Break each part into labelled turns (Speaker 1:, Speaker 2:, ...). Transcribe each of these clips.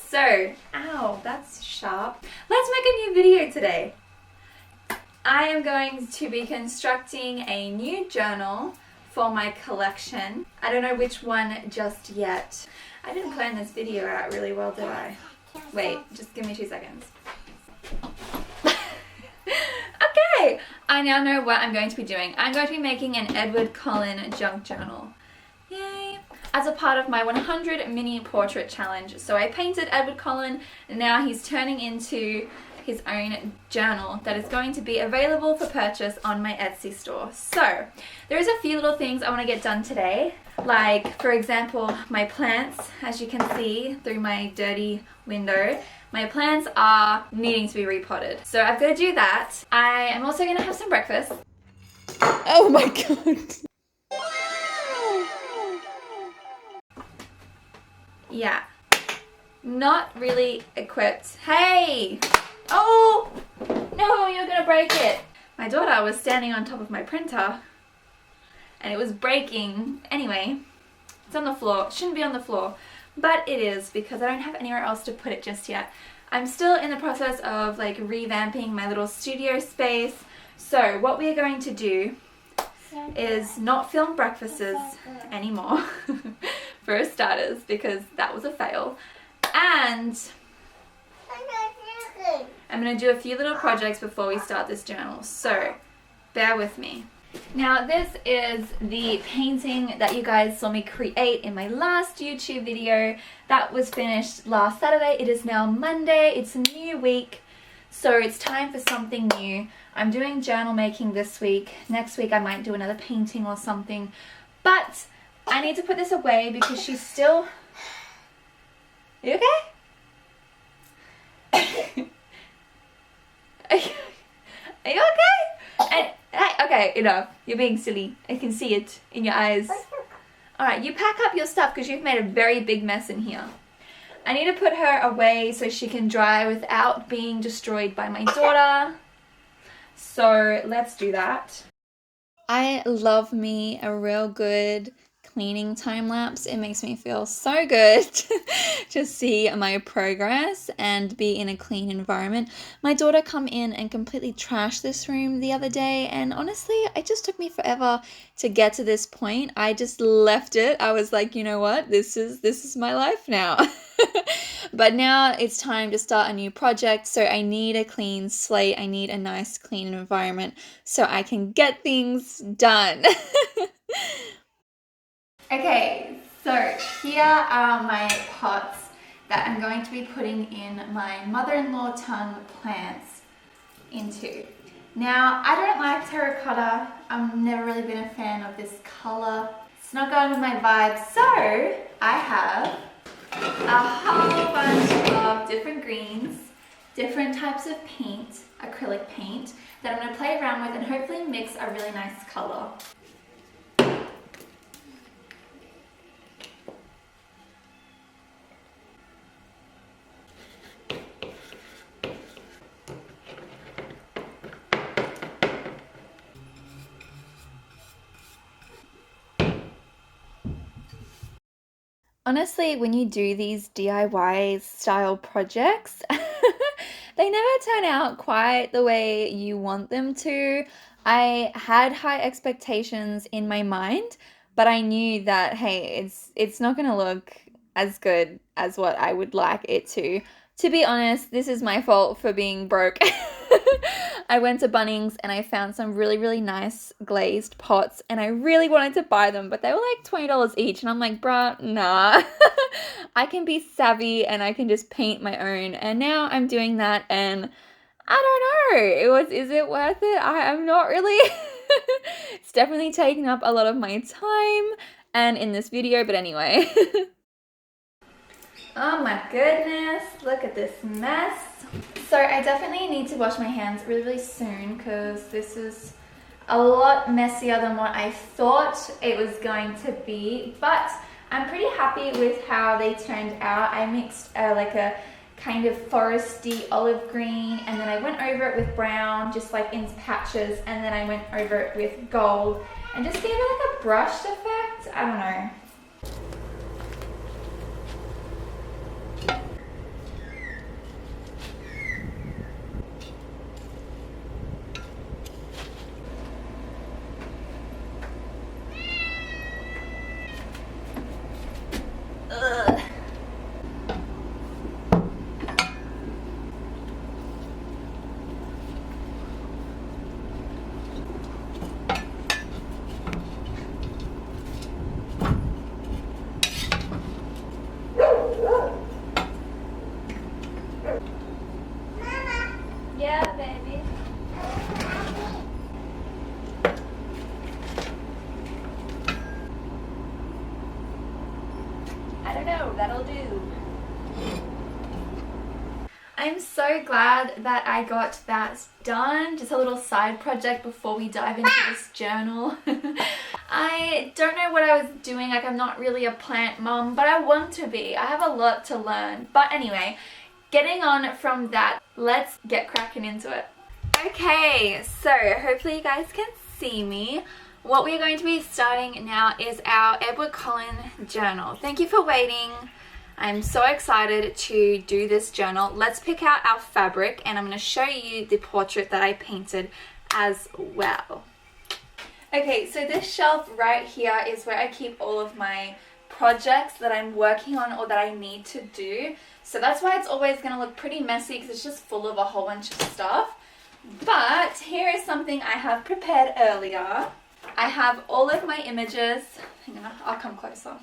Speaker 1: So, ow, that's sharp. Let's make a new video today. I am going to be constructing a new journal for my collection. I don't know which one just yet. I didn't plan this video out really well, did I? Wait, just give me 2 seconds. Okay, I now know what I'm going to be doing. I'm going to be making an Edward Cullen junk journal. Yay! As a part of my 100 mini portrait challenge. So I painted Edward Cullen and now he's turning into his own journal that is going to be available for purchase on my Etsy store. So there's a few little things I want to get done today. Like, for example, my plants, as you can see through my dirty window, my plants are needing to be repotted. So I've got to do that. I am also going to have some breakfast.
Speaker 2: Oh my god.
Speaker 1: Yeah, not really equipped. Hey! Oh! No, you're gonna break it. My daughter was standing on top of my printer and it was breaking. Anyway, it's on the floor. It shouldn't be on the floor, but it is because I don't have anywhere else to put it just yet. I'm still in the process of like revamping my little studio space. So what we are going to do is not film breakfasts anymore for starters, because that was a fail, and I'm going to do a few little projects before we start this journal, so bear with me. Now this is the painting that you guys saw me create in my last YouTube video. That was finished last Saturday. It is now Monday. It's a new week, so it's time for something new. I'm doing journal making this week. Next week I might do another painting or something, but I need to put this away because she's still... Are you okay? Are you okay? Okay, enough. You're being silly. I can see it in your eyes. Alright, you pack up your stuff because you've made a very big mess in here. I need to put her away so she can dry without being destroyed by my daughter. So let's do that. I love me a real good cleaning time lapse. It makes me feel so good to see my progress and be in a clean environment. My daughter come in and completely trashed this room the other day, and honestly it just took me forever to get to this point. I just left it. I was like, you know what, this is my life now. But now it's time to start a new project, so I need a clean slate. I need a nice clean environment so I can get things done. Okay, so here are my pots that I'm going to be putting in my mother-in-law tongue plants into. Now, I don't like terracotta. I've never really been a fan of this color. It's not going with my vibe, so I have a whole bunch of different greens, different types of paint, acrylic paint, that I'm going to play around with and hopefully mix a really nice color. Honestly, when you do these DIY style projects, they never turn out quite the way you want them to. I had high expectations in my mind, but I knew that, hey, it's not going to look as good as what I would like it to. To be honest, this is my fault for being broke. I went to Bunnings and I found some really, really nice glazed pots and I really wanted to buy them, but they were like $20 each and I'm like, bruh, nah. I can be savvy and I can just paint my own, and now I'm doing that and I don't know, is it worth it? I'm not really. It's definitely taken up a lot of my time and in this video, but anyway. Oh my goodness, look at this mess. So I definitely need to wash my hands really, really soon because this is a lot messier than what I thought it was going to be, but I'm pretty happy with how they turned out. I mixed like a kind of foresty olive green, and then I went over it with brown, just like in patches, and then I went over it with gold and just gave it like a brushed effect. I don't know. I'm so glad that I got that done. Just a little side project before we dive into this journal. I don't know what I was doing, like I'm not really a plant mom, but I want to be. I have a lot to learn. But anyway, getting on from that, let's get cracking into it. Okay, so hopefully you guys can see me. What we're going to be starting now is our Edward Cullen journal. Thank you for waiting. I'm so excited to do this journal. Let's pick out our fabric and I'm going to show you the portrait that I painted as well. Okay, so this shelf right here is where I keep all of my projects that I'm working on or that I need to do. So that's why it's always going to look pretty messy because it's just full of a whole bunch of stuff. But here is something I have prepared earlier. I have all of my images. Hang on, I'll come closer.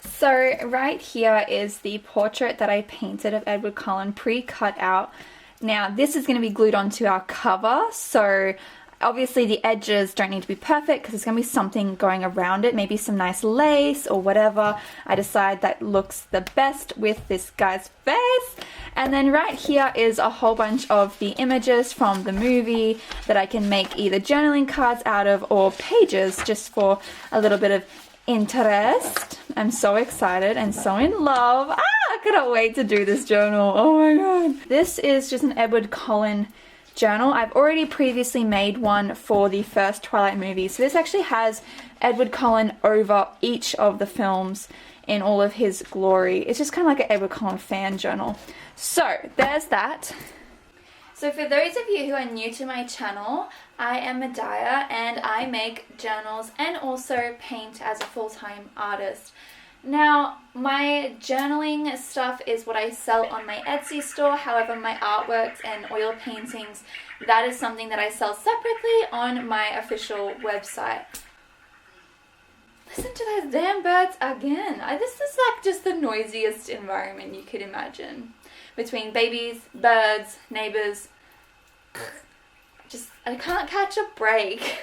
Speaker 1: So right here is the portrait that I painted of Edward Cullen pre-cut out. Now this is going to be glued onto our cover, so obviously the edges don't need to be perfect because there's going to be something going around it, maybe some nice lace or whatever I decide that looks the best with this guy's face. And then right here is a whole bunch of the images from the movie that I can make either journaling cards out of or pages just for a little bit of interest. I'm so excited and so in love. I cannot wait to do this journal. Oh my god. This is just an Edward Cullen journal. I've already previously made one for the first Twilight movie. So this actually has Edward Cullen over each of the films in all of his glory. It's just kind of like an Edward Cullen fan journal. So there's that. So for those of you who are new to my channel, I am Medaya and I make journals and also paint as a full-time artist. Now, my journaling stuff is what I sell on my Etsy store. However, my artworks and oil paintings, that is something that I sell separately on my official website. Listen to those damn birds again. This is like just the noisiest environment you could imagine. Between babies, birds, neighbors. I can't catch a break.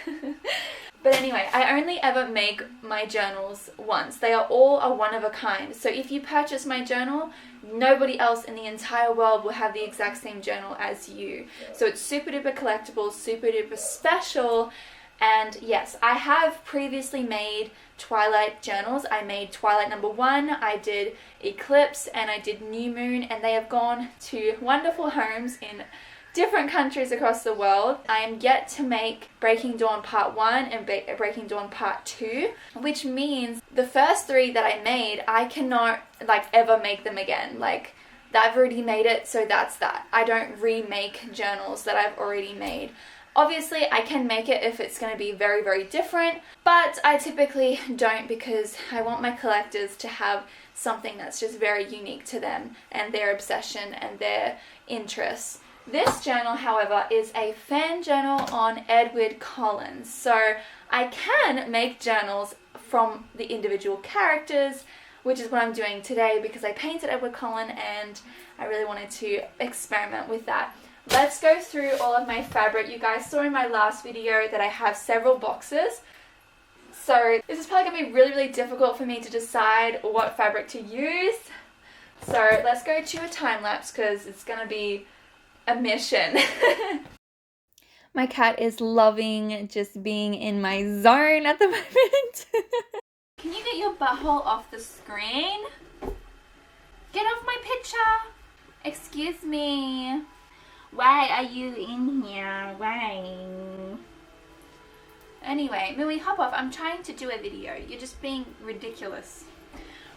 Speaker 1: But anyway, I only ever make my journals once. They are all a one of a kind. So if you purchase my journal, nobody else in the entire world will have the exact same journal as you. So it's super duper collectible, super duper special. And yes, I have previously made Twilight journals. I made Twilight #1, I did Eclipse, and I did New Moon, and they have gone to wonderful homes in different countries across the world. I am yet to make Breaking Dawn Part 1 and Breaking Dawn Part 2, which means the first 3 that I made, I cannot ever make them again. I've already made it, so that's that. I don't remake journals that I've already made. Obviously, I can make it if it's going to be very, very different, but I typically don't because I want my collectors to have something that's just very unique to them and their obsession and their interests. This journal, however, is a fan journal on Edward Cullen. So I can make journals from the individual characters, which is what I'm doing today because I painted Edward Cullen and I really wanted to experiment with that. Let's go through all of my fabric. You guys saw in my last video that I have several boxes. So this is probably going to be really, really difficult for me to decide what fabric to use. So let's go to a time lapse because it's going to be a mission. My cat is loving just being in my zone at the moment. Can you get your butthole off the screen? Get off my picture. Excuse me. Why are you in here? Why? Anyway, Millie, hop off. I'm trying to do a video. You're just being ridiculous.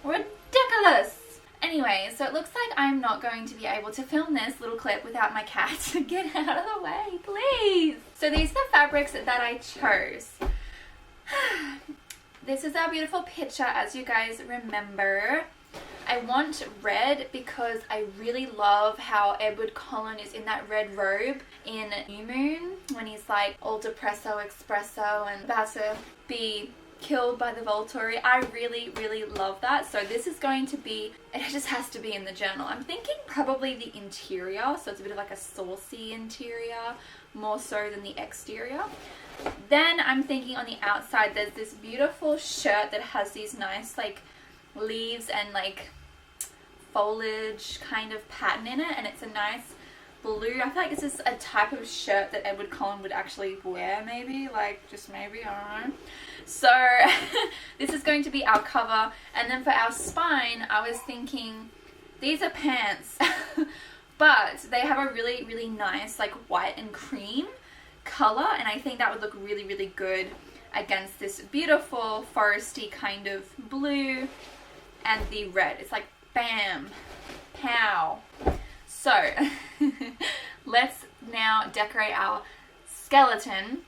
Speaker 1: Ridiculous! Anyway, so it looks like I'm not going to be able to film this little clip without my cat. Get out of the way, please! So these are the fabrics that I chose. This is our beautiful picture, as you guys remember. I want red because I really love how Edward Cullen is in that red robe in New Moon when he's like all depresso espresso and about to be killed by the Volturi. I really, really love that. So this is going to be, it just has to be in the journal. I'm thinking probably the interior, so it's a bit of like a saucy interior, more so than the exterior. Then I'm thinking on the outside, there's this beautiful shirt that has these nice like leaves and like foliage kind of pattern in it, and it's a nice blue. I feel like this is a type of shirt that Edward Cullen would actually wear, maybe, like, just maybe, I don't know. So this is going to be our cover, and then for our spine, I was thinking these are pants, but they have a really, really nice, like, white and cream color, and I think that would look really, really good against this beautiful foresty kind of blue and the red. It's like bam, pow. So let's now decorate our skeleton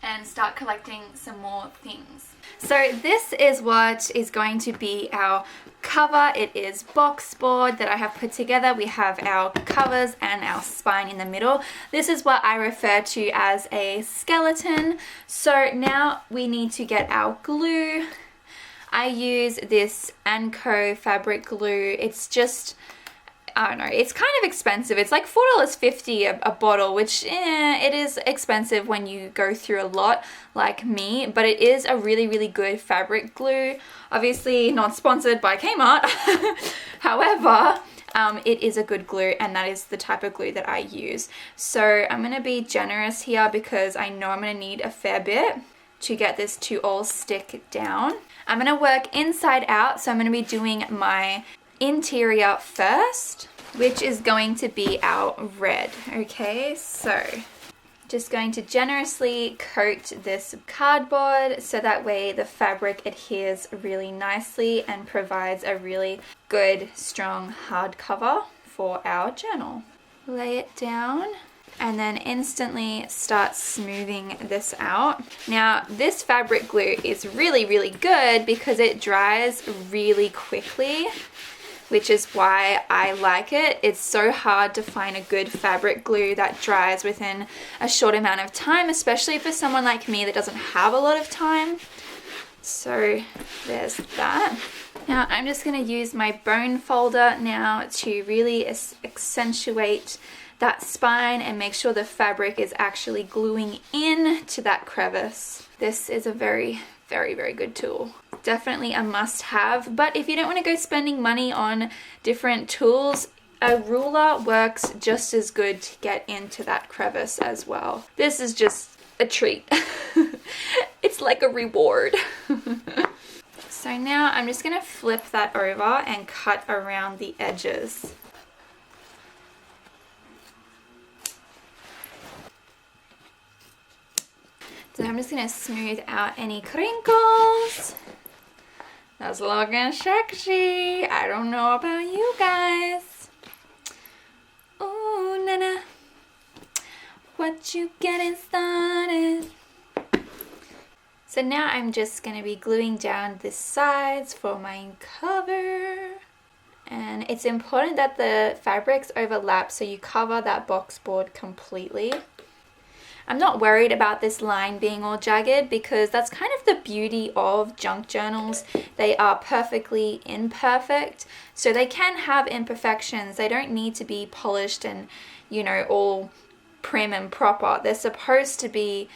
Speaker 1: and start collecting some more things. So this is what is going to be our cover. It is box board that I have put together. We have our covers and our spine in the middle. This is what I refer to as a skeleton. So now we need to get our glue. I use this Anko fabric glue. It's just, I don't know, it's kind of expensive. It's like $4.50 a bottle, which it is expensive when you go through a lot like me, but it is a really, really good fabric glue. Obviously not sponsored by Kmart. However, it is a good glue, and that is the type of glue that I use. So I'm going to be generous here because I know I'm going to need a fair bit to get this to all stick down. I'm going to work inside out, so I'm going to be doing my interior first, which is going to be our red. Okay, so just going to generously coat this cardboard so that way the fabric adheres really nicely and provides a really good, strong hard cover for our journal. Lay it down and then instantly start smoothing this out. Now, this fabric glue is really, really good because it dries really quickly, which is why I like it. It's so hard to find a good fabric glue that dries within a short amount of time, especially for someone like me that doesn't have a lot of time. So there's that. Now I'm just going to use my bone folder now to really accentuate that spine and make sure the fabric is actually gluing in to that crevice. This is a very, very, very good tool. Definitely a must-have, but if you don't want to go spending money on different tools, a ruler works just as good to get into that crevice as well. This is just a treat. It's like a reward. So now I'm just going to flip that over and cut around the edges. So I'm just going to smooth out any crinkles. That's looking sexy. I don't know about you guys. Ooh, Nana. What you getting started? So now I'm just going to be gluing down the sides for my cover. And it's important that the fabrics overlap so you cover that box board completely. I'm not worried about this line being all jagged because that's kind of the beauty of junk journals. They are perfectly imperfect, so they can have imperfections. They don't need to be polished and, you know, all prim and proper. They're supposed to be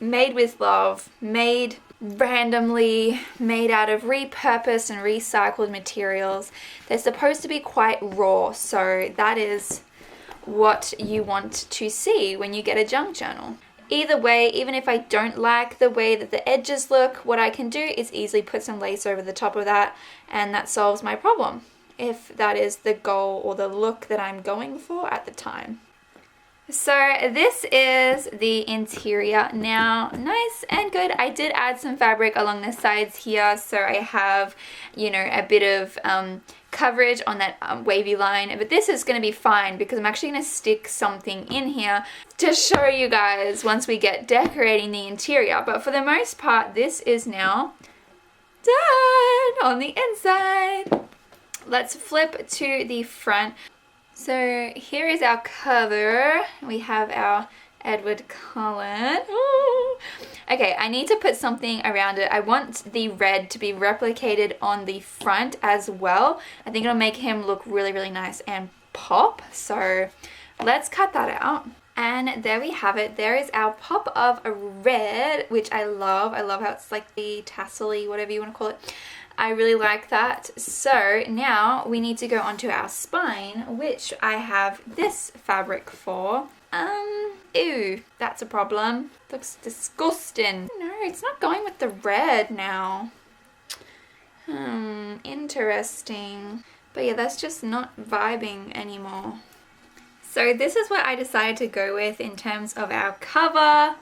Speaker 1: made with love, made randomly, made out of repurposed and recycled materials. They're supposed to be quite raw, so that is what you want to see when you get a junk journal. Either way, even if I don't like the way that the edges look, what I can do is easily put some lace over the top of that, and that solves my problem, if that is the goal or the look that I'm going for at the time. So this is the interior now, nice and good. I did add some fabric along the sides here, so I have, you know, a bit of coverage on that wavy line, but this is going to be fine because I'm actually going to stick something in here to show you guys once we get decorating the interior. But for the most part, this is now done on the inside. Let's flip to the front. So here is our cover. We have our Edward Cullen. Ooh. Okay, I need to put something around it. I want the red to be replicated on the front as well. I think it'll make him look really, really nice and pop. So let's cut that out. And there we have it. There is our pop of a red, which I love. I love how it's like the tassel-y, whatever you want to call it. I really like that. So now we need to go onto our spine, which I have this fabric for. Ew, that's a problem. Looks disgusting. No, it's not going with the red now. Interesting. But yeah, that's just not vibing anymore. So this is what I decided to go with in terms of our cover.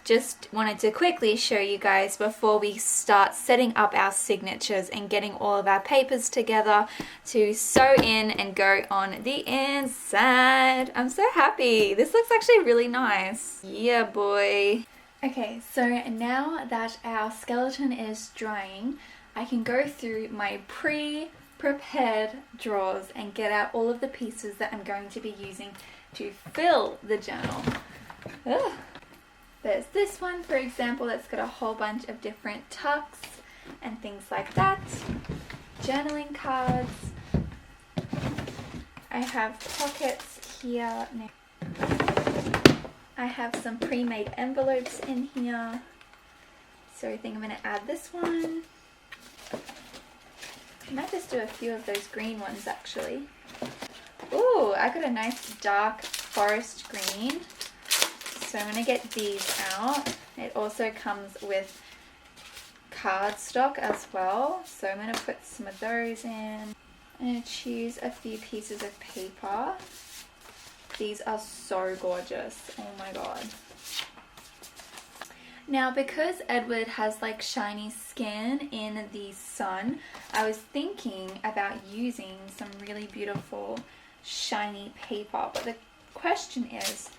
Speaker 1: Just wanted to quickly show you guys before we start setting up our signatures and getting all of our papers together to sew in and go on the inside. I'm so happy. This looks actually really nice. Yeah, boy. Okay, so now that our skeleton is drying, I can go through my pre-prepared drawers and get out all of the pieces that I'm going to be using to fill the journal. Ugh. There's this one, for example, that's got a whole bunch of different tucks and things like that. Journaling cards. I have pockets here. I have some pre-made envelopes in here. So I think I'm going to add this one. I might just do a few of those green ones actually. Ooh, I got a nice dark forest green. So I'm going to get these out. It also comes with cardstock as well. So I'm going to put some of those in. I'm going to choose a few pieces of paper. These are so gorgeous. Oh my god. Now because Edward has like shiny skin in the sun, I was thinking about using some really beautiful shiny paper. But the question is,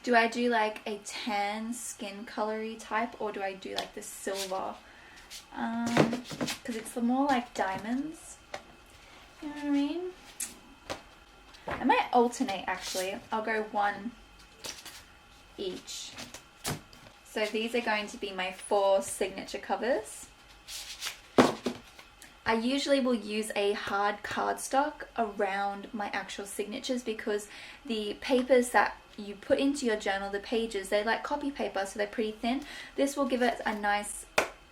Speaker 1: do I do like a tan skin colory type or do I do like the silver? Because it's more like diamonds. You know what I mean? I might alternate actually. I'll go one each. So these are going to be my 4 signature covers. I usually will use a hard cardstock around my actual signatures because the papers that you put into your journal, the pages, they're like copy paper, so they're pretty thin. This will give it a nice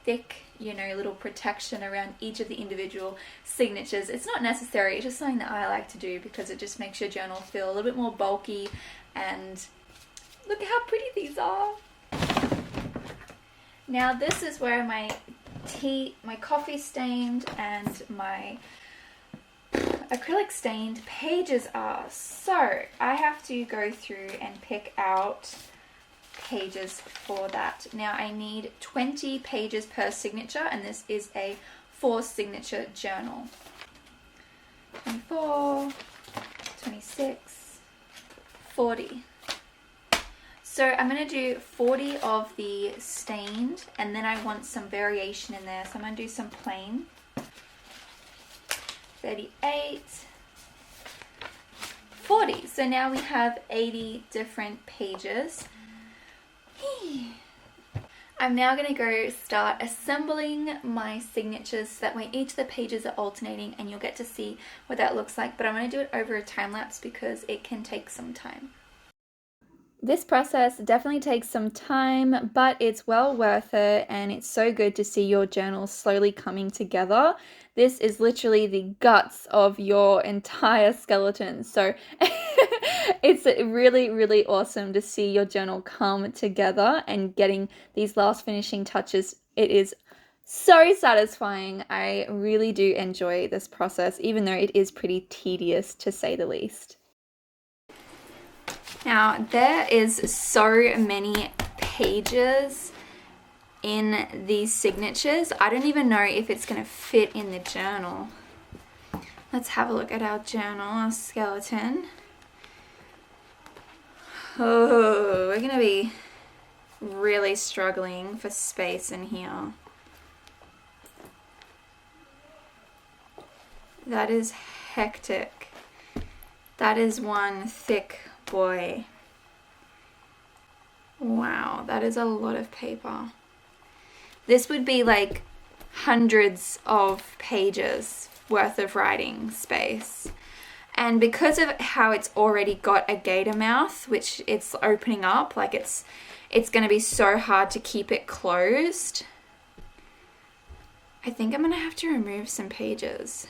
Speaker 1: thick, you know, little protection around each of the individual signatures. It's not necessary, it's just something that I like to do because it just makes your journal feel a little bit more bulky. And look at how pretty these are. Now this is where my coffee stained and my acrylic stained pages are. So I have to go through and pick out pages for that. Now I need 20 pages per signature and this is a 4 signature journal. 24, 26, 40. So I'm going to do 40 of the stained and then I want some variation in there. So I'm going to do some plain. 38, 40. So now we have 80 different pages. I'm now going to go start assembling my signatures so that way each of the pages are alternating and you'll get to see what that looks like. But I'm going to do it over a time lapse because it can take some time. This process definitely takes some time, but it's well worth it and it's so good to see your journal slowly coming together. This is literally the guts of your entire skeleton. So it's really, really awesome to see your journal come together and getting these last finishing touches. It is so satisfying. I really do enjoy this process, even though it is pretty tedious to say the least. Now, there is so many pages in these signatures. I don't even know if it's going to fit in the journal. Let's have a look at our journal, our skeleton. Oh, we're going to be really struggling for space in here. That is hectic. That is one thick boy. Wow, that is a lot of paper. This would be like hundreds of pages worth of writing space. And because of how it's already got a gator mouth, which it's opening up, like it's going to be so hard to keep it closed. I think I'm gonna have to remove some pages.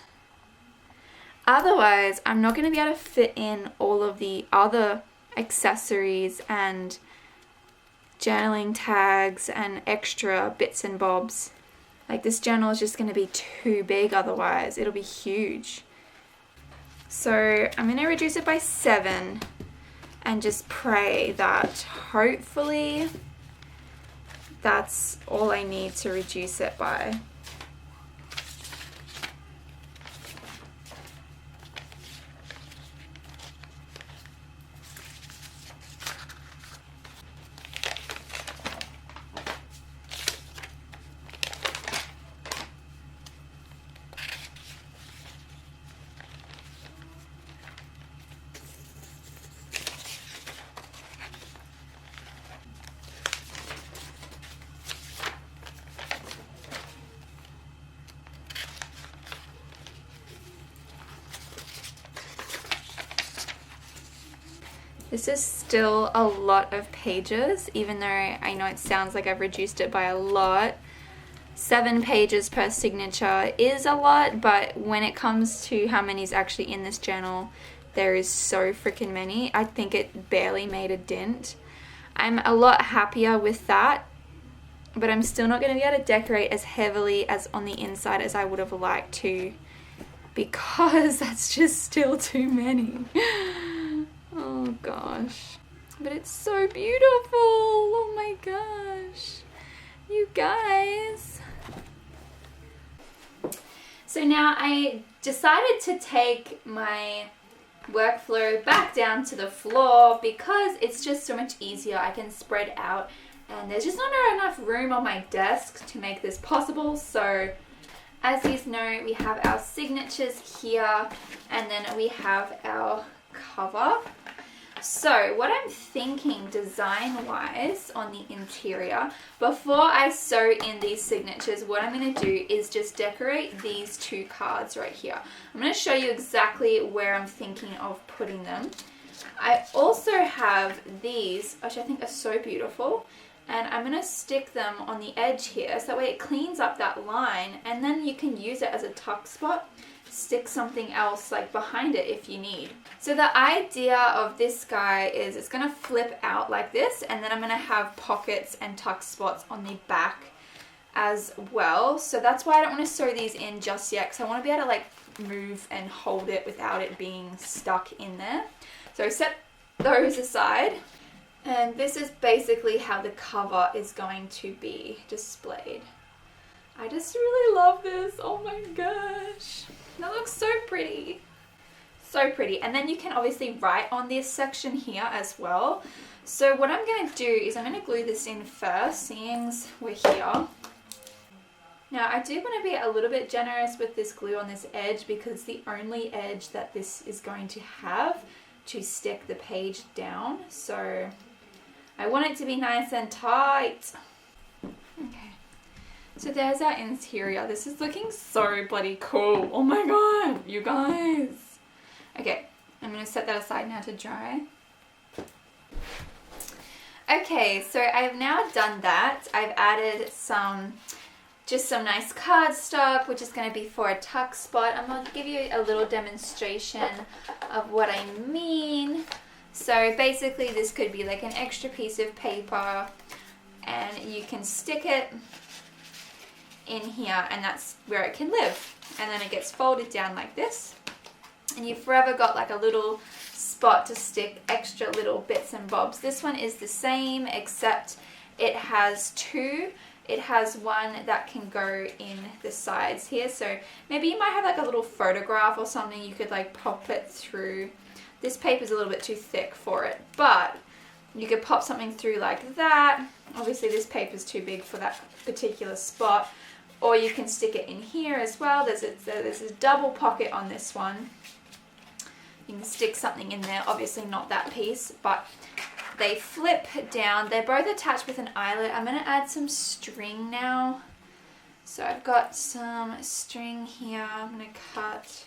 Speaker 1: Otherwise, I'm not gonna be able to fit in all of the other accessories and journaling tags and extra bits and bobs. Like, this journal is just gonna be too big otherwise. It'll be huge. So I'm gonna reduce it by 7 and just pray that hopefully that's all I need to reduce it by. This is still a lot of pages, even though I know it sounds like I've reduced it by a lot. 7 pages per signature is a lot, but when it comes to how many is actually in this journal, there is so freaking many. I think it barely made a dent. I'm a lot happier with that, but I'm still not going to be able to decorate as heavily as on the inside as I would have liked to, because that's just still too many. Oh gosh, but it's so beautiful. Oh my gosh, you guys. So now I decided to take my workflow back down to the floor because it's just so much easier. I can spread out and there's just not enough room on my desk to make this possible. So as you know, we have our signatures here and then we have our cover. So what I'm thinking design-wise on the interior, before I sew in these signatures, what I'm going to do is just decorate these 2 cards right here. I'm going to show you exactly where I'm thinking of putting them. I also have these, which I think are so beautiful, and I'm going to stick them on the edge here, so that way it cleans up that line, and then you can use it as a tuck spot. Stick something else like behind it if you need. So the idea of this guy is it's going to flip out like this, and then I'm going to have pockets and tuck spots on the back as well. So that's why I don't want to sew these in just yet, because I want to be able to like move and hold it without it being stuck in there. So set those aside, and this is basically how the cover is going to be displayed. I just really love this. Oh my gosh. That looks so pretty. So pretty. And then you can obviously write on this section here as well. So what I'm going to do is I'm going to glue this in first, seeing as we're here. Now I do want to be a little bit generous with this glue on this edge because it's the only edge that this is going to have to stick the page down. So I want it to be nice and tight. Okay. So there's our interior. This is looking so bloody cool. Oh my god, you guys. Okay, I'm going to set that aside now to dry. Okay, so I've now done that. I've added just some nice cardstock, which is going to be for a tuck spot. I'm going to give you a little demonstration of what I mean. So basically this could be like an extra piece of paper and you can stick it in here and that's where it can live, and then it gets folded down like this and you've forever got like a little spot to stick extra little bits and bobs. This one is the same except it has 2. It has one that can go in the sides here, so maybe you might have like a little photograph or something you could like pop it through. This paper is a little bit too thick for it, but you could pop something through like that. Obviously this paper is too big for that particular spot. Or you can stick it in here as well. There's a double pocket on this one. You can stick something in there, obviously not that piece, but they flip down. They're both attached with an eyelet. I'm going to add some string now. So I've got some string here. I'm going to cut.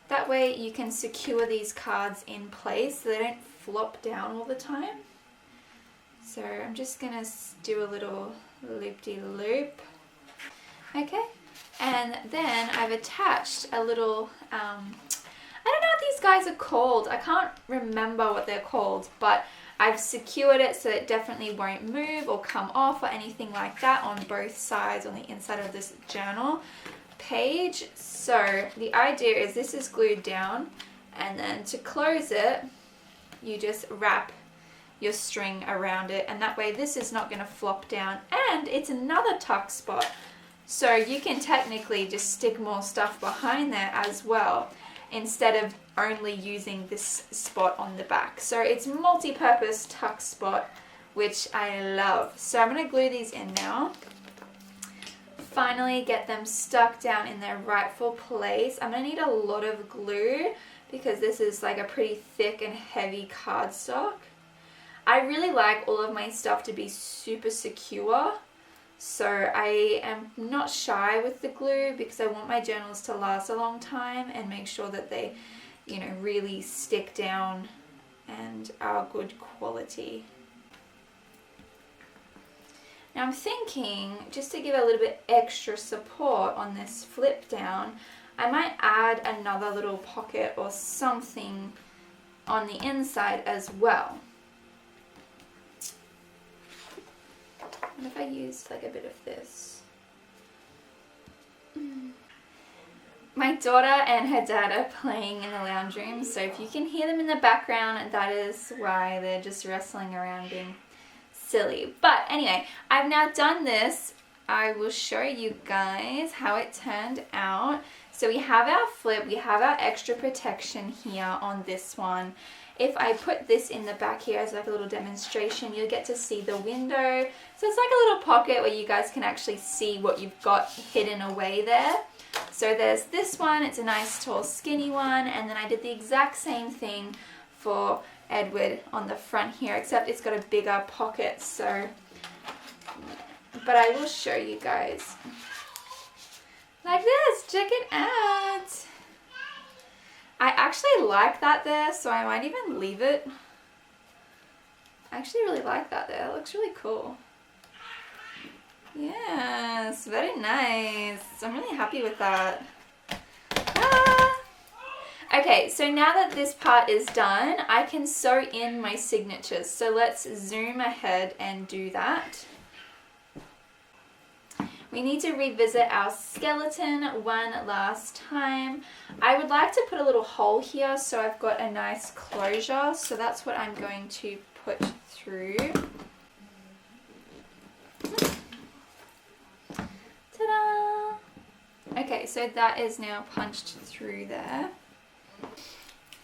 Speaker 1: That way you can secure these cards in place so they don't flop down all the time. So I'm just going to do a little loop-de-loop. Okay, and then I've attached a little, I don't know what these guys are called. I can't remember what they're called, but I've secured it so it definitely won't move or come off or anything like that on both sides on the inside of this journal page. So the idea is this is glued down, and then to close it, you just wrap your string around it, and that way this is not going to flop down, and it's another tuck spot. So you can technically just stick more stuff behind there as well, instead of only using this spot on the back. So it's multi-purpose tuck spot, which I love. So I'm going to glue these in now. Finally get them stuck down in their rightful place. I'm going to need a lot of glue because this is like a pretty thick and heavy cardstock. I really like all of my stuff to be super secure. So I am not shy with the glue because I want my journals to last a long time and make sure that they, you know, really stick down and are good quality. Now I'm thinking, just to give a little bit extra support on this flip down, I might add another little pocket or something on the inside as well. What if I used like a bit of this? My daughter and her dad are playing in the lounge room, so if you can hear them in the background, that is why they're just wrestling around being silly. But anyway, I've now done this. I will show you guys how it turned out. So we have our flip, we have our extra protection here on this one. If I put this in the back here as like a little demonstration, you'll get to see the window. So it's like a little pocket where you guys can actually see what you've got hidden away there. So there's this one, it's a nice tall skinny one, and then I did the exact same thing for Edward on the front here, except it's got a bigger pocket. So, but I will show you guys. Like this, check it out. I actually like that there, so I might even leave it. I actually really like that there. It looks really cool. Yes, very nice. I'm really happy with that. Ah. Okay, so now that this part is done, I can sew in my signatures. So let's zoom ahead and do that. We need to revisit our skeleton one last time. I would like to put a little hole here so I've got a nice closure. So that's what I'm going to put through. Ta-da! Okay, so that is now punched through there.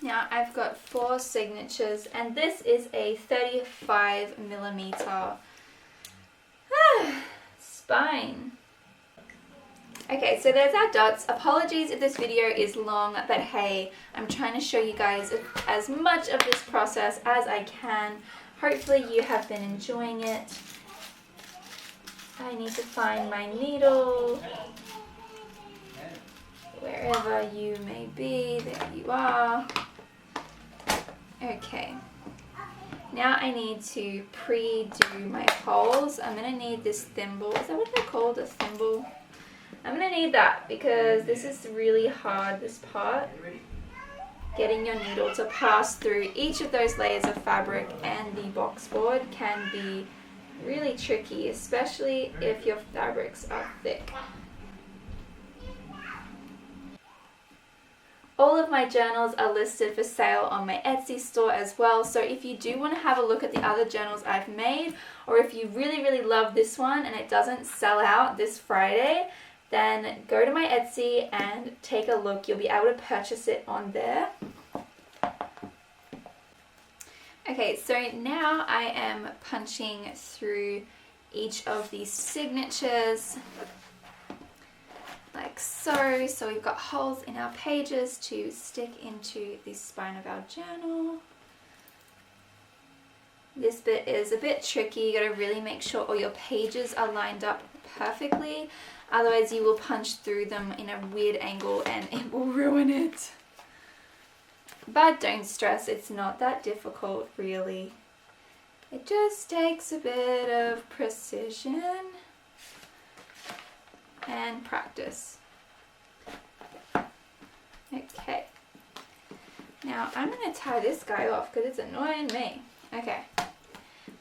Speaker 1: Now I've got 4 signatures, and this is a 35mm spine. Okay, so there's our dots. Apologies if this video is long, but hey, I'm trying to show you guys as much of this process as I can. Hopefully you have been enjoying it. I need to find my needle. Wherever you may be, there you are. Okay. Now I need to pre-do my holes. I'm going to need this thimble. Is that what they're called? A thimble? I'm going to need that because this is really hard, this part. Getting your needle to pass through each of those layers of fabric and the box board can be really tricky, especially if your fabrics are thick. All of my journals are listed for sale on my Etsy store as well, so if you do want to have a look at the other journals I've made, or if you really love this one and it doesn't sell out this Friday, then go to my Etsy and take a look. You'll be able to purchase it on there. Okay, so now I am punching through each of these signatures like so. So we've got holes in our pages to stick into the spine of our journal. This bit is a bit tricky. You got to really make sure all your pages are lined up perfectly. Otherwise you will punch through them in a weird angle and it will ruin it. But don't stress, it's not that difficult really. It just takes a bit of precision. and practice. Okay. Now I'm going to tie this guy off because it's annoying me. Okay.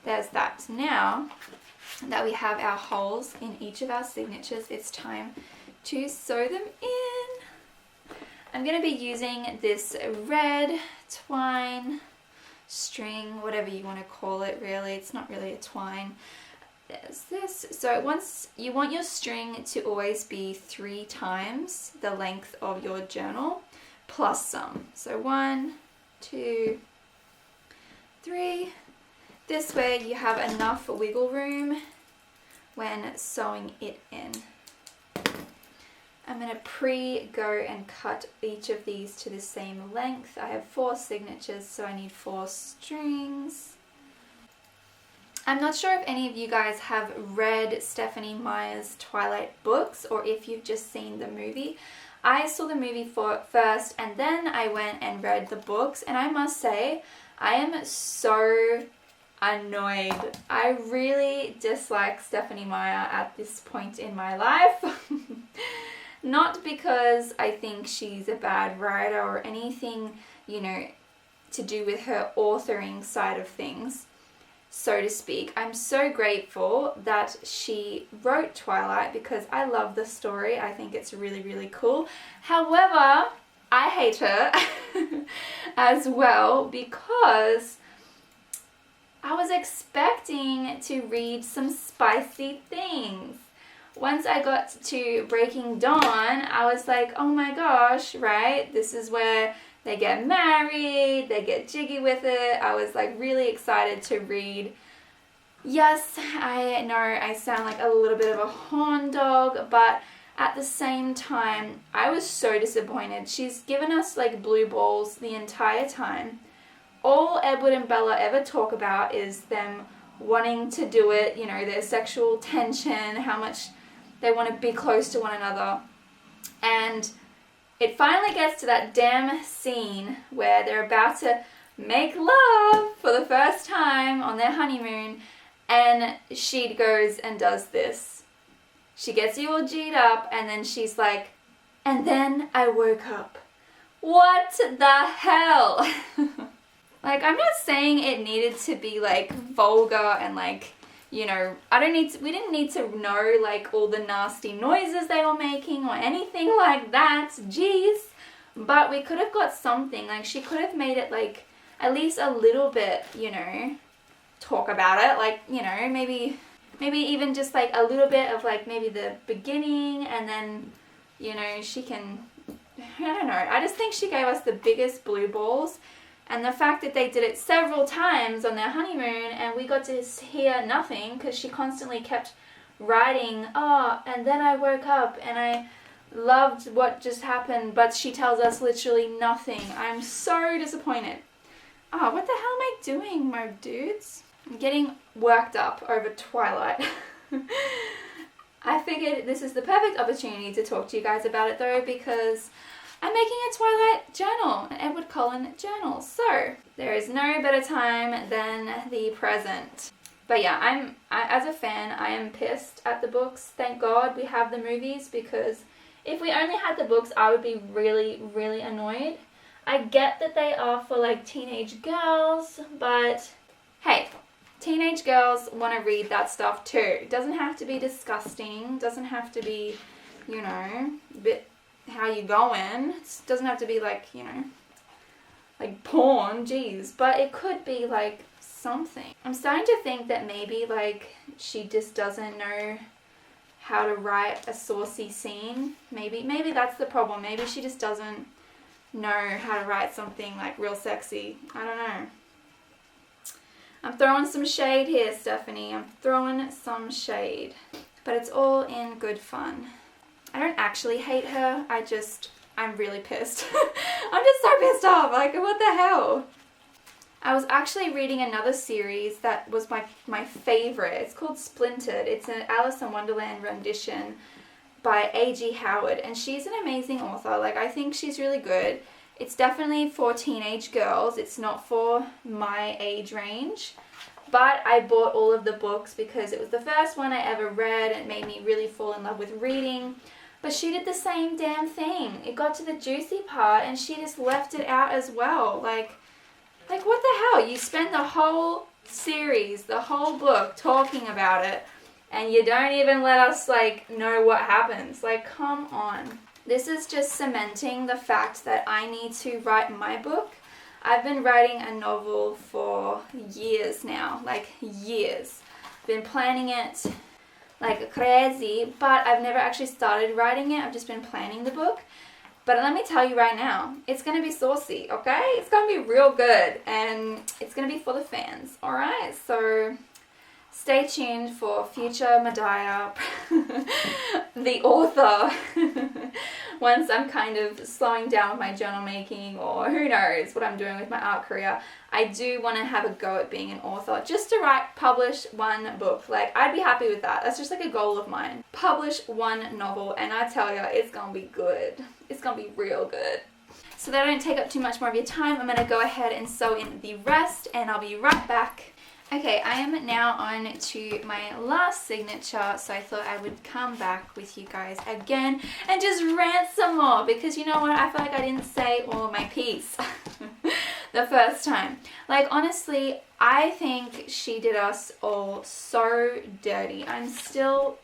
Speaker 1: There's that. Now that we have our holes in each of our signatures, it's time to sew them in. I'm going to be using this red twine string, whatever you want to call it really. It's not really a twine. There's this. So once you want your string to always be 3 times the length of your journal plus some. So 1, 2, 3. This way you have enough wiggle room when sewing it in. I'm going to pre-go and cut each of these to the same length. I have 4 signatures, so I need 4 strings. I'm not sure if any of you guys have read Stephenie Meyer's Twilight books or if you've just seen the movie. I saw the movie first and then I went and read the books, and I must say I am so annoyed. I really dislike Stephenie Meyer at this point in my life. Not because I think she's a bad writer or anything, you know, to do with her authoring side of things, so to speak. I'm so grateful that she wrote Twilight because I love the story. I think it's really, really cool. However, I hate her as well because I was expecting to read some spicy things. Once I got to Breaking Dawn, I was like, oh my gosh, right? This is where they get married, they get jiggy with it. I was like really excited to read. Yes, I know I sound like a little bit of a horn dog, but at the same time, I was so disappointed. She's given us like blue balls the entire time. All Edward and Bella ever talk about is them wanting to do it, you know, their sexual tension, how much they want to be close to one another. And it finally gets to that damn scene where they're about to make love for the first time on their honeymoon, and she goes and does this. She gets you all G'd up, and then she's like, and then I woke up. What the hell? Like, I'm not saying it needed to be like vulgar and like, you know, we didn't need to know like all the nasty noises they were making or anything like that, jeez. But we could have got something, like she could have made it like at least a little bit, you know, talk about it, like, you know, maybe even just like a little bit of like maybe the beginning, and then, you know, she can, I don't know, I just think she gave us the biggest blue balls. And the fact that they did it several times on their honeymoon and we got to hear nothing because she constantly kept writing, oh, and then I woke up and I loved what just happened, but she tells us literally nothing. I'm so disappointed. Oh, what the hell am I doing, my dudes? I'm getting worked up over Twilight. I figured this is the perfect opportunity to talk to you guys about it though, because I'm making a Twilight journal, an Edward Cullen journal. So there is no better time than the present. But yeah, as a fan, I am pissed at the books. Thank God we have the movies, because if we only had the books, I would be really, really annoyed. I get that they are for like teenage girls, but hey, teenage girls want to read that stuff too. It doesn't have to be disgusting. Doesn't have to be, you know, a bit how you going. It doesn't have to be like, you know, like porn, geez. But it could be like something. I'm starting to think that maybe like she just doesn't know how to write a saucy scene. Maybe that's the problem. Maybe she just doesn't know how to write something like real sexy. I don't know. I'm throwing some shade here, Stephenie. I'm throwing some shade. But it's all in good fun. I don't actually hate her. I'm really pissed. I'm just so pissed off. Like, what the hell? I was actually reading another series that was my favorite. It's called Splintered. It's an Alice in Wonderland rendition by A.G. Howard. And she's an amazing author. Like, I think she's really good. It's definitely for teenage girls. It's not for my age range. But I bought all of the books because it was the first one I ever read and it made me really fall in love with reading. But she did the same damn thing. It got to the juicy part and she just left it out as well. Like what the hell? You spend the whole series, the whole book talking about it, and you don't even let us like know what happens. Like, come on. This is just cementing the fact that I need to write my book. I've been writing a novel for years now, like years. Been planning it like crazy, but I've never actually started writing it. I've just been planning the book. But let me tell you right now, it's going to be saucy, okay? It's going to be real good, and it's going to be for the fans, alright? So stay tuned for future Medaya, the author, once I'm kind of slowing down with my journal making, or who knows what I'm doing with my art career. I do want to have a go at being an author, just to publish one book. Like, I'd be happy with that. That's just like a goal of mine. Publish one novel, and I tell you, it's gonna be good. It's gonna be real good. So that I don't take up too much more of your time, I'm gonna go ahead and sew in the rest, and I'll be right back. Okay, I am now on to my last signature, so I thought I would come back with you guys again and just rant some more, because you know what, I feel like I didn't say all of my piece the first time. Like, honestly, I think she did us all so dirty. I'm still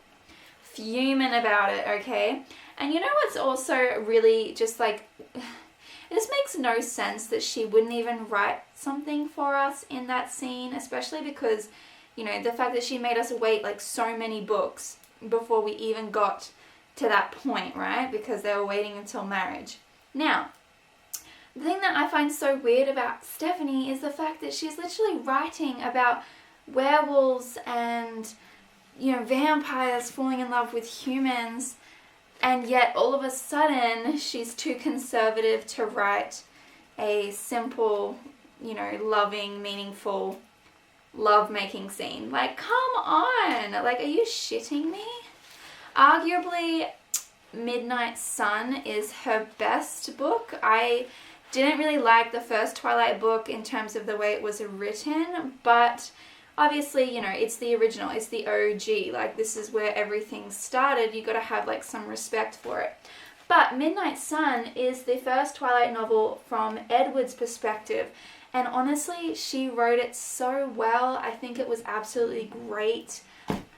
Speaker 1: fuming about it, okay? And you know what's also really just like... This makes no sense that she wouldn't even write something for us in that scene, especially because, you know, the fact that she made us wait like so many books before we even got to that point, right? Because they were waiting until marriage. Now, the thing that I find so weird about Stephenie is the fact that she's literally writing about werewolves and, you know, vampires falling in love with humans. And yet, all of a sudden, she's too conservative to write a simple, you know, loving, meaningful, love-making scene. Like, come on! Like, are you shitting me? Arguably, Midnight Sun is her best book. I didn't really like the first Twilight book in terms of the way it was written, but... obviously, you know, it's the original, it's the OG, like this is where everything started, you gotta have like some respect for it. But Midnight Sun is the first Twilight novel from Edward's perspective, and honestly, she wrote it so well. I think it was absolutely great.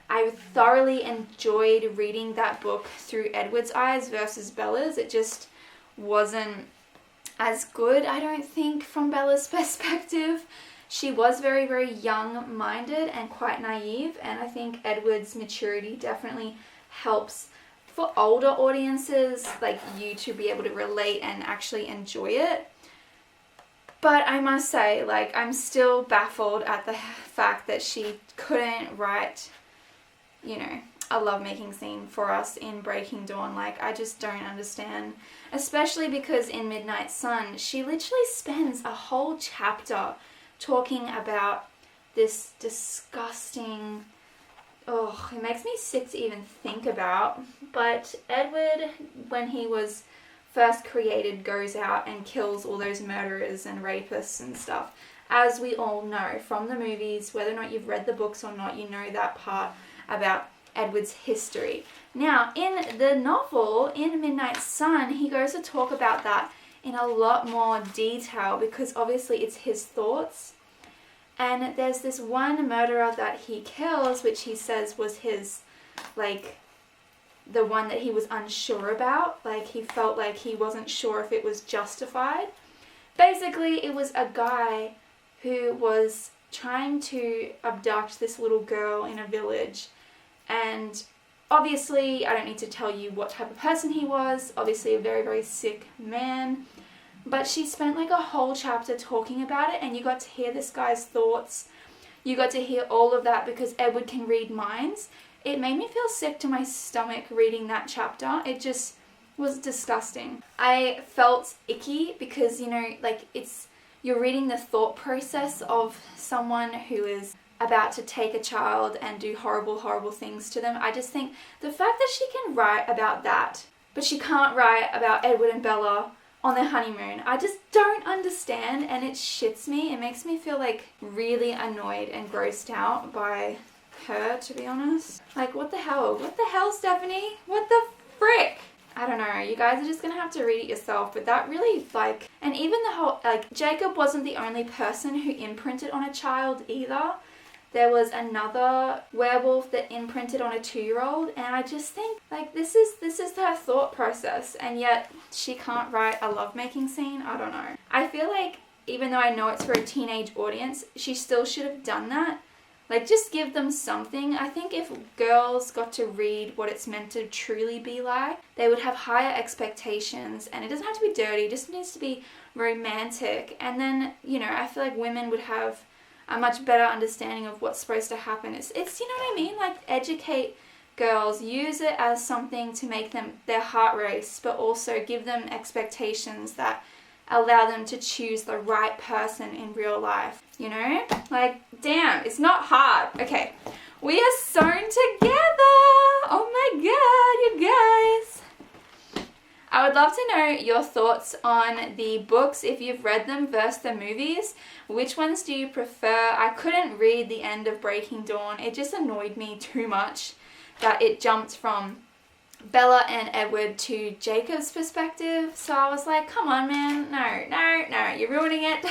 Speaker 1: I thoroughly enjoyed reading that book through Edward's eyes versus Bella's. It just wasn't as good, I don't think, from Bella's perspective. She was very, very young-minded and quite naive, and I think Edward's maturity definitely helps for older audiences like you to be able to relate and actually enjoy it. But I must say, like, I'm still baffled at the fact that she couldn't write, you know, a lovemaking scene for us in Breaking Dawn. Like, I just don't understand. Especially because in Midnight Sun, she literally spends a whole chapter talking about this disgusting, it makes me sick to even think about. But Edward, when he was first created, goes out and kills all those murderers and rapists and stuff. As we all know from the movies, whether or not you've read the books or not, you know that part about Edward's history. Now, in the novel, in Midnight Sun, he goes to talk about that in a lot more detail, because obviously it's his thoughts. And there's this one murderer that he kills, which he says was his, like, the one that he was unsure about. Like, he felt like he wasn't sure if it was justified. Basically, it was a guy who was trying to abduct this little girl in a village. And obviously, I don't need to tell you what type of person he was. Obviously, a very, very sick man. But she spent like a whole chapter talking about it, and you got to hear this guy's thoughts. You got to hear all of that because Edward can read minds. It made me feel sick to my stomach reading that chapter. It just was disgusting. I felt icky because, you know, like you're reading the thought process of someone who is about to take a child and do horrible, horrible things to them. I just think the fact that she can write about that, but she can't write about Edward and Bella on their honeymoon. I just don't understand, and it shits me. It makes me feel like really annoyed and grossed out by her, to be honest. Like, what the hell? What the hell, Stephanie? What the frick? I don't know, you guys are just gonna have to read it yourself, but that really, like, and even the whole, like, Jacob wasn't the only person who imprinted on a child either. There was another werewolf that imprinted on a 2-year-old, and I just think, like, this is her thought process, and yet she can't write a lovemaking scene. I don't know. I feel like, even though I know it's for a teenage audience, she still should have done that. Like, just give them something. I think if girls got to read what it's meant to truly be like, they would have higher expectations, and it doesn't have to be dirty, it just needs to be romantic. And then, you know, I feel like women would have a much better understanding of what's supposed to happen. It's you know what I mean? Like, educate girls, use it as something to make them their heart race, but also give them expectations that allow them to choose the right person in real life, you know? Like, damn, it's not hard. Okay, we are sewn together. Oh my god, you guys. I would love to know your thoughts on the books, if you've read them, versus the movies. Which ones do you prefer? I couldn't read the end of Breaking Dawn. It just annoyed me too much that it jumped from Bella and Edward to Jacob's perspective. So I was like, come on, man. No, you're ruining it.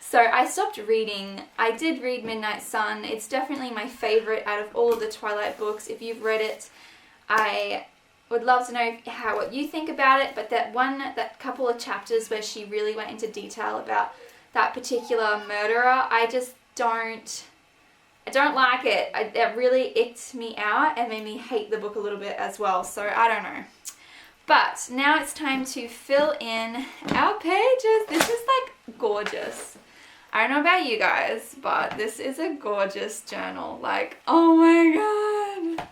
Speaker 1: So I stopped reading. I did read Midnight Sun. It's definitely my favorite out of all of the Twilight books. If you've read it, I would love to know what you think about it. But that couple of chapters where she really went into detail about that particular murderer, I don't like it. It really icked me out and made me hate the book a little bit as well. So I don't know. But now it's time to fill in our pages. This is like gorgeous. I don't know about you guys, but this is a gorgeous journal. Like, oh my god.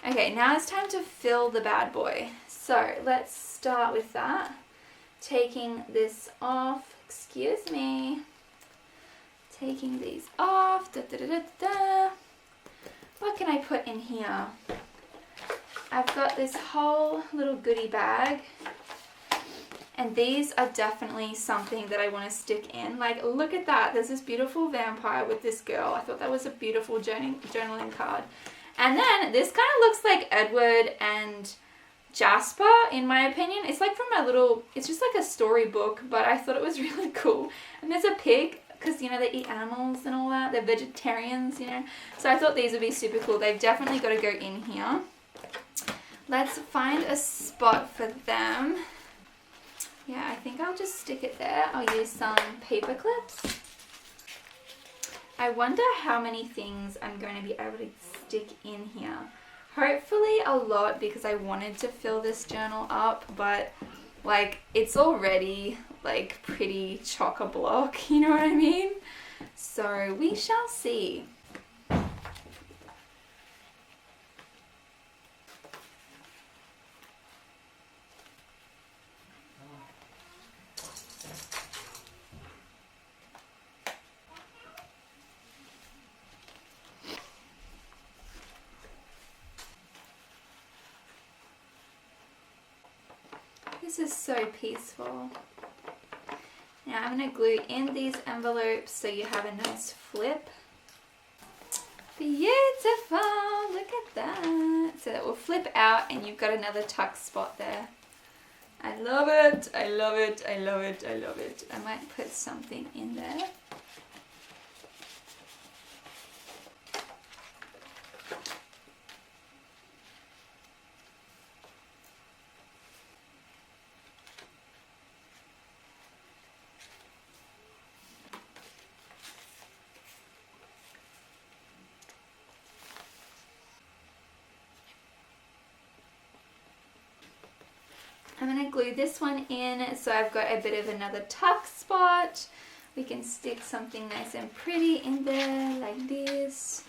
Speaker 1: Okay, now it's time to fill the bad boy. So let's start with that. Taking this off. Excuse me. Taking these off. What can I put in here? I've got this whole little goodie bag. And these are definitely something that I want to stick in. Like, look at that. There's this beautiful vampire with this girl. I thought that was a beautiful journaling card. And then this kind of looks like Edward and Jasper, in my opinion. It's like from it's just like a storybook, but I thought it was really cool. And there's a pig, because, you know, they eat animals and all that. They're vegetarians, you know. So I thought these would be super cool. They've definitely got to go in here. Let's find a spot for them. Yeah, I think I'll just stick it there. I'll use some paper clips. I wonder how many things I'm going to be able to stick in here. Hopefully a lot, because I wanted to fill this journal up, but like, it's already like pretty chock-a-block, you know what I mean? So we shall see. This is so peaceful. Now I'm going to glue in these envelopes so you have a nice flip. Beautiful! Look at that. So that will flip out and you've got another tuck spot there. I love it! I love it! I love it! I love it! I might put something in there. I'm going to glue this one in so I've got a bit of another tuck spot. We can stick something nice and pretty in there like this.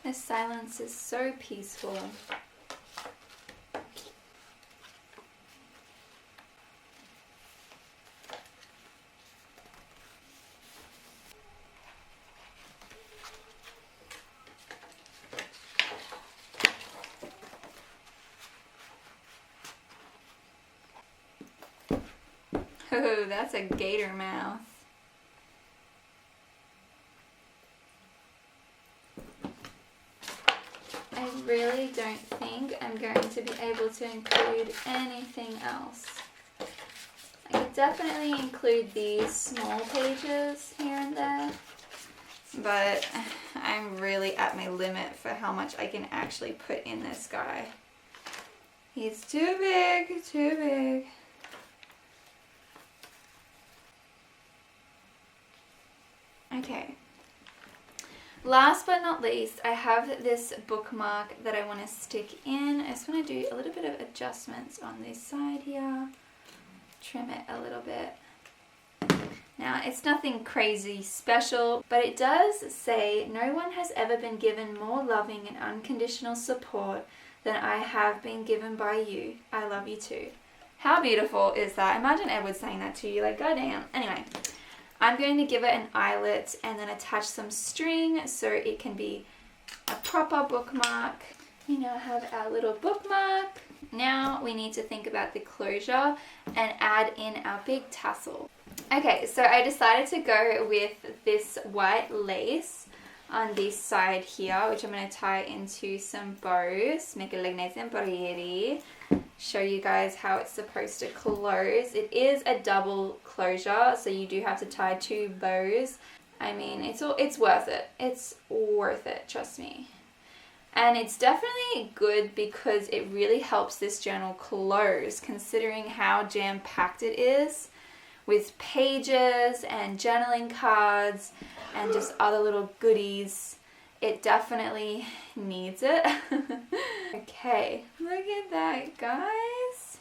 Speaker 1: This silence is so peaceful. Oh, that's a gator mouth. I really don't think I'm going to be able to include anything else. I could definitely include these small pages here and there, but I'm really at my limit for how much I can actually put in this guy. He's too big, too big. Okay. Last but not least, I have this bookmark that I want to stick in. I just want to do a little bit of adjustments on this side here. Trim it a little bit. Now, it's nothing crazy special, but it does say, "No one has ever been given more loving and unconditional support than I have been given by you. I love you too." How beautiful is that? Imagine Edward saying that to you, like, goddamn. Anyway. I'm going to give it an eyelet and then attach some string so it can be a proper bookmark. We now have our little bookmark. Now we need to think about the closure and add in our big tassel. Okay, so I decided to go with this white lace on this side here, which I'm going to tie into some bows, make it look nice and pretty. Show you guys how it's supposed to close. It is a double closure, so you do have to tie 2 bows. I mean, it's worth it. It's worth it, trust me. And it's definitely good because it really helps this journal close, considering how jam-packed it is with pages and journaling cards and just other little goodies. It definitely needs it. Okay, look at that, guys.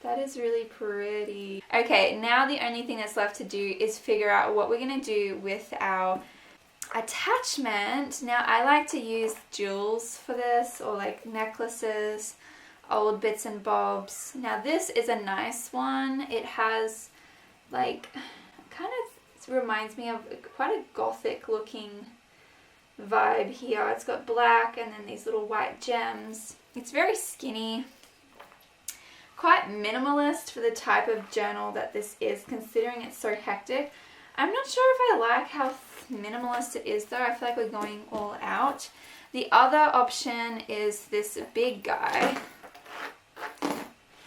Speaker 1: That is really pretty. Okay, now the only thing that's left to do is figure out what we're going to do with our attachment. Now, I like to use jewels for this, or like necklaces, old bits and bobs. Now, this is a nice one. It has like, kind of reminds me of quite a gothic looking vibe here. It's got black and then these little white gems. It's very skinny, quite minimalist for the type of journal that this is, considering it's so hectic. I'm not sure if I like how minimalist it is though. I feel like we're going all out. The other option is this big guy,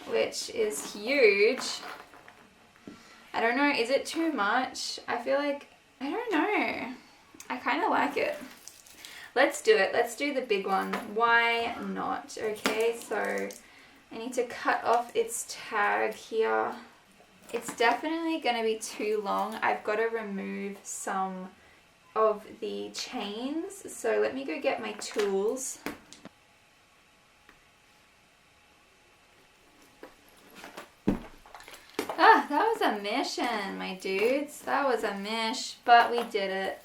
Speaker 1: which is huge. I don't know, is it too much? I feel like, I don't know. I kind of like it. Let's do it. Let's do the big one. Why not? Okay, so I need to cut off its tag here. It's definitely going to be too long. I've got to remove some of the chains. So let me go get my tools. Ah, that was a mission, my dudes. That was a mish, but we did it.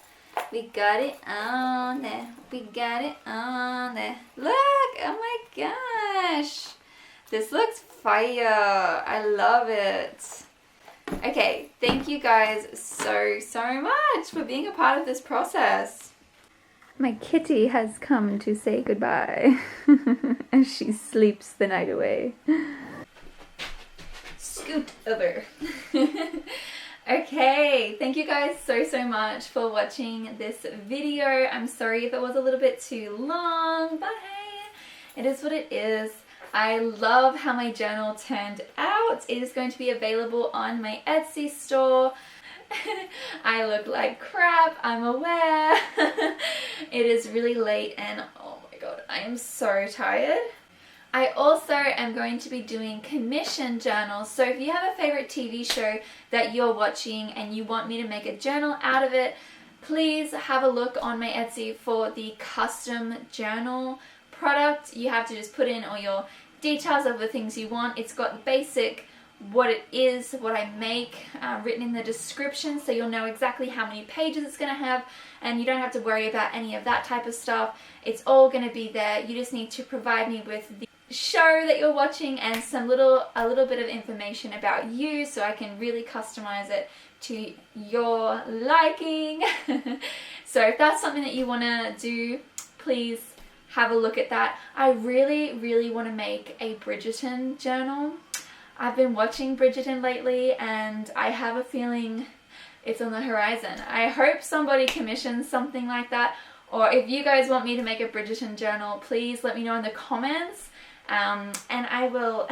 Speaker 1: We got it on there. We got it on there. Look! Oh my gosh! This looks fire. I love it. Okay, thank you guys so much for being a part of this process. My kitty has come to say goodbye as she sleeps the night away. Scoot over. Okay, thank you guys so much for watching this video. I'm sorry if it was a little bit too long, but hey, it is what it is. I love how my journal turned out. It is going to be available on my Etsy store. I look like crap, I'm aware. It is really late and oh my god, I am so tired. I also am going to be doing commission journals, so if you have a favorite TV show that you're watching and you want me to make a journal out of it, please have a look on my Etsy for the custom journal product. You have to just put in all your details of the things you want. It's got basic what it is, what I make, written in the description, so you'll know exactly how many pages it's going to have, and you don't have to worry about any of that type of stuff. It's all going to be there. You just need to provide me with the show that you're watching and a little bit of information about you, so I can really customize it to your liking. So if that's something that you want to do, please have a look at that. I really want to make a Bridgerton journal. I've been watching Bridgerton lately and I have a feeling it's on the horizon. I hope somebody commissions something like that, or if you guys want me to make a Bridgerton journal, please let me know in the comments. And I will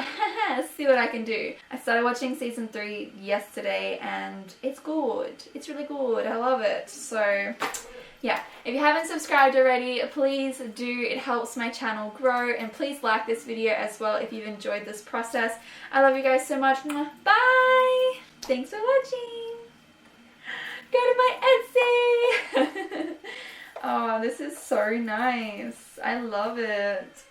Speaker 1: see what I can do. I started watching season 3 yesterday and it's good. It's really good. I love it. So yeah, if you haven't subscribed already, please do. It helps my channel grow, and please like this video as well if you've enjoyed this process. I love you guys so much. Bye! Thanks for watching. Go to my Etsy. Oh, this is so nice. I love it.